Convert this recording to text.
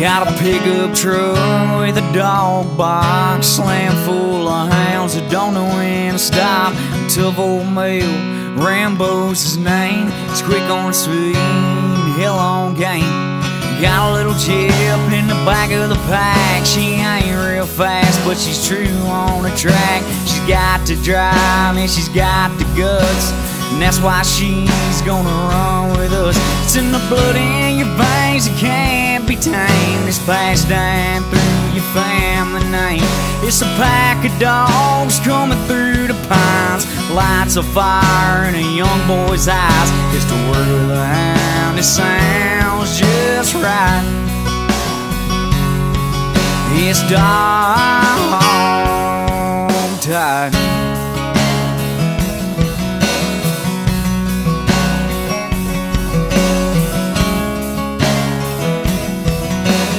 Got a pickup truck with a dog box, slam full of hounds that don't know when to stop. Tough old male, Rambo's his name. He's quick on his feet, hell on game. Got a little chip in the back of the pack. She ain't real fast, but she's true on the track. She's got to drive and she's got the guts, and that's why she's gonna run with us. It's in the blood in your veins, it can't be tamed. It's passed down through your family name. It's a pack of dogs coming through the pines, lights of fire in a young boy's eyes. It's the word of the hound, it sounds just right. It's dark